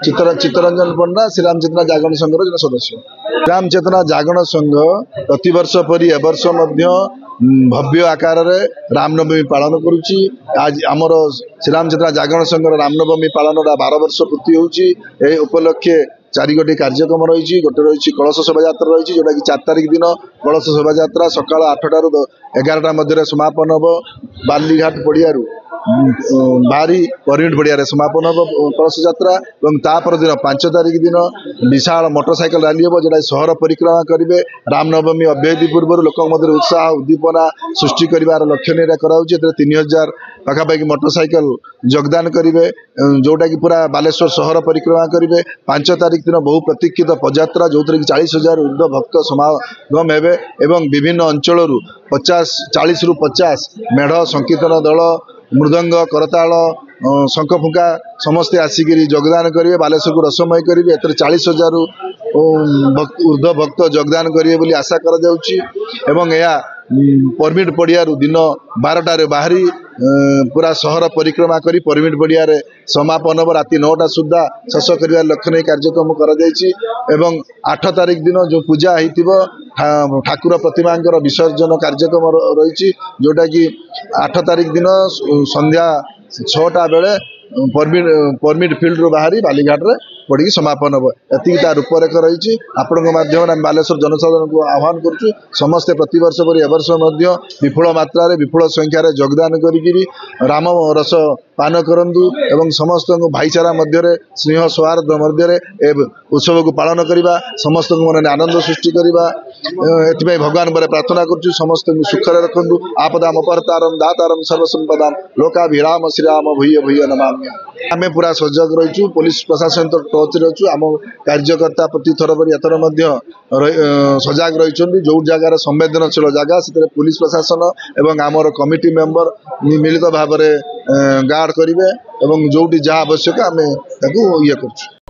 चित्तरंजन पंडा श्रीराम चेतना जागरण संघ जन सदस्य। श्रीराम चेतना जागरण संघ प्रतिवर्ष परी एवर्ष भव्य आकार रे रामनवमी पालन करुच्ची। आज आमर श्रीराम चेतना जागरण संघ रामनवमी पालन 12 वर्ष पूर्ति होउची। उपलक्षे 4 गोटी कार्यक्रम रही। गोटे रही कलश शोभा यात्रा रही जोटा कि 4 तारिख दिन कलश शोभा यात्रा सकाल 8 रू 11टा मध्य समापन हम। बालीघाट पड़िया बाहरी परिमिट पड़िया समापन हम कलश यात्रा। तापर दिन 5 तारिख दिन विशाल मोटरसाइकेल रैली हम जोटा सहर परिक्रमा करेंगे। रामनवमी अव्ययी पूर्व लोक मध्य उत्साह उद्दीपना सृष्टि कर लक्ष्य नहीं कराऊँच। 3000 पाखापाखि मोटरसाइकेल योगदान करेंगे जोटा कि पूरा बालेश्वर सहर परिक्रमा करेंगे। 5 तारिख दिन बहु प्रतीक्षित पदयात्रा जो 40,000 ऊर्ध्व भक्त समागम हेबे एवं विभिन्न अंचल 40 रू 50 मेढ़ संकीर्तन दल मृदंग करताल शंख फुंका समस्ते आसिक योगदान करेंगे। बालेश्वर को रसमय करेंगे। 40,000 ऊर्ध्व भक्त योगदान करेंगे बोली आशा करा। परमिट पड़िया दिन 12टार बाहरी पूरा सहर परिक्रमा करी परमिट पड़िया समापन हम। राति 9टा सुधा शेष कर लक्ष्य नहीं कार्यक्रम कर। 8 तारिख दिन जो पूजा हो ठाकुर प्रतिमा विसर्जन कार्यक्रम रही जोटा कि 8 तारिख दिन संध्या 6टा बेले परमिट फिल्ड रू बाहरी बालीघाट रे पड़ी समापन हम। एति तार रूपरेख रही। आपण माध्यम बालेश्वर जनसाधारण को आह्वान करुँ समस्ते प्रतिवर्ष पर एवर्ष विपुल मात्रा विपुल संख्यार योगदान करी राम रस पान करंतु एवं समस्त भाईचारा मध्य स्नेह सौहार्द मध्य उत्सव को पालन करवा समस्त मन आनंद सृष्टि करवा। एथि भगवान पर प्रार्थना करुँ समस्त सुखरे रखु। आपदाम अपहर्तारम दातारम सर्वसंपदाम लोकाभिराम श्रीराम भूय भूय नमामि। आम पूरा सजग रहीचु। पुलिस प्रशासन तो टच रहीचु। आम कार्यकर्ता प्रति थर पर एथर सजग रही। जो जगार संवेदनशील जगह से पुलिस प्रशासन एवं आमर कमिटी मेंबर मिलित भाव गार्ड करेंगे। जो जहाँ आवश्यक आम ये कर।